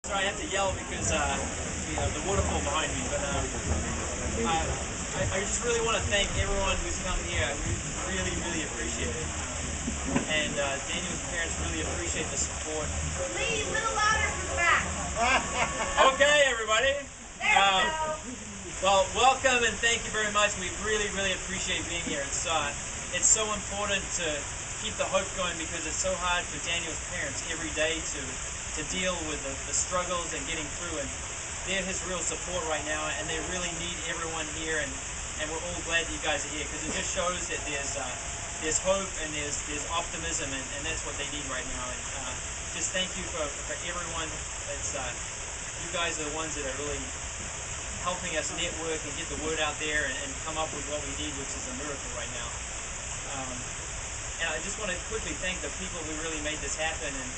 Sorry, I have to yell because the waterfall behind me. But I just really want to thank everyone who's come here. We really appreciate it. And Daniel's parents really appreciate the support. Lee, a little louder from the back. Okay, everybody. There we go. Well, welcome and thank you very much. We really appreciate being here. It's so important to keep the hope going because it's so hard for Daniel's parents every day to deal with the struggles and getting through. And they're his real support right now, and they really need everyone here. And we're all glad that you guys are here because it just shows that there's hope and there's optimism, and that's what they need right now. And just thank you for everyone. It's you guys are the ones that are really helping us network and get the word out there and come up with what we need, which is a miracle right now. And I just want to quickly thank the people who really made this happen, and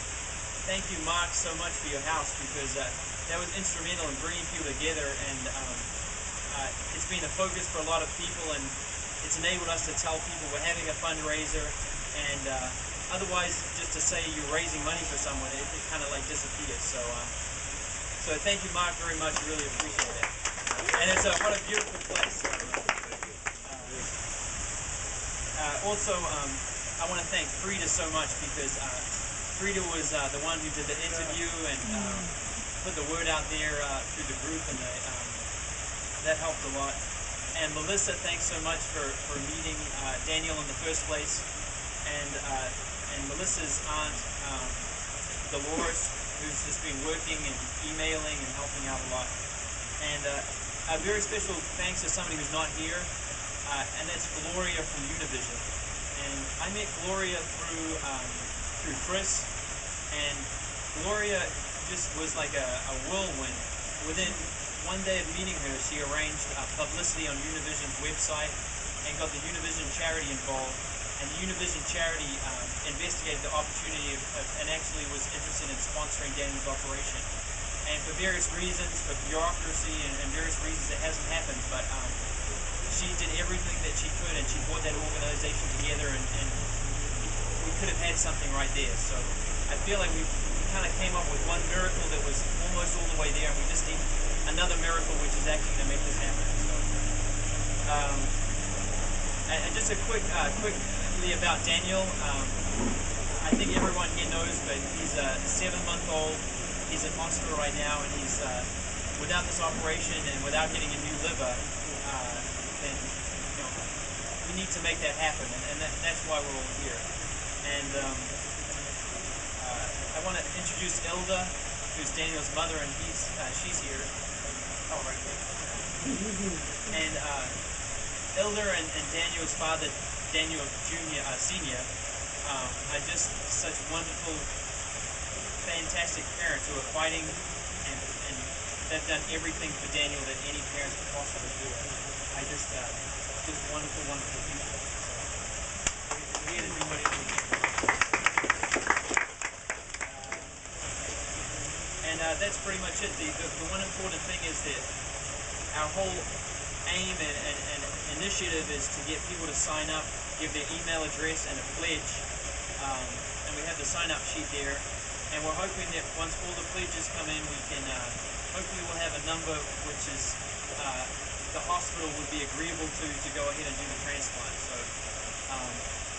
thank you, Mark, so much for your house because that was instrumental in bringing people together, and it's been a focus for a lot of people, and it's enabled us to tell people we're having a fundraiser, and otherwise just to say you're raising money for someone, it kind of like disappears. So thank you, Mark, very much. Really appreciate it. And it's what a beautiful place. Also, I want to thank Frida so much because Frida was the one who did the interview and put the word out there through the group, and that helped a lot. And Melissa, thanks so much for meeting Daniel in the first place. And Melissa's aunt, Dolores, who's just been working and emailing and helping out a lot. And a very special thanks to somebody who's not here, and that's Gloria from Univision. And I met Gloria through Chris, and Gloria just was like a whirlwind. Within one day of meeting her, she arranged publicity on Univision's website and got the Univision charity involved. And the Univision charity investigated the opportunity and actually was interested in sponsoring Daniel's operation. And for various reasons, for bureaucracy and various reasons, it hasn't happened. But she did everything that she could, and she brought that organization together, and we could have had something right there. So I feel like we kind of came up with one miracle that was almost all the way there, and we just need another miracle, which is actually going to make this happen. So, and just a quickly about Daniel. I think everyone here knows, but he's a 7-month-old. He's in hospital right now, and he's without this operation and without getting a new liver, then we need to make that happen, and that's why we're all here. And I want to introduce Ilda, who's Daniel's mother, and she's here. Oh, right there. And Ilda and Daniel's father, Daniel Senior, are just such wonderful, fantastic parents who are fighting, and they've done everything for Daniel that any parents could possibly do. I just wonderful people. So we had to do whatever we can. And that's pretty much it. The one important thing is that our whole aim and initiative is to get people to sign up, give their email address and a pledge, and we have the sign-up sheet there. And we're hoping that once all the pledges come in, we can hopefully we'll have a number which is the hospital would be agreeable to go ahead and do the transplant.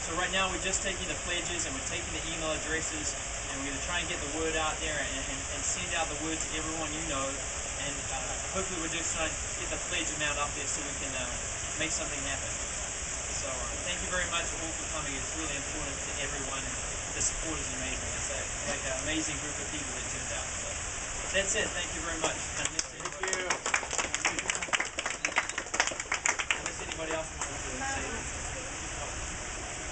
So right now we're just taking the pledges and we're taking the email addresses, and we're going to try and get the word out there and send out the word to everyone you know. And hopefully we're just trying to get the pledge amount up there so we can make something happen. So thank you very much all for coming. It's really important to everyone, and the support is amazing. It's like an amazing group of people that turned out. So that's it. Thank you very much. Unless anybody else wants to say anything.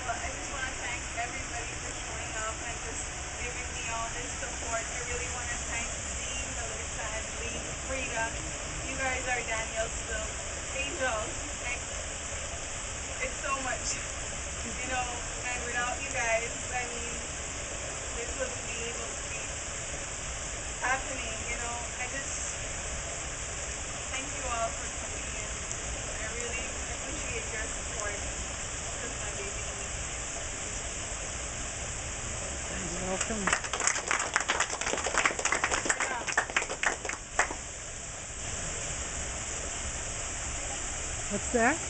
Well, I just want to thank everybody for showing up and just giving me all this support. I really want to thank Lee, Melissa, and Frida. You guys are Daniel's angels. Like, it's so much, and without you guys, I mean, this wouldn't be able to be happening, I just thank you all for coming in. I really appreciate your support because my baby needs it. You're welcome. What's that?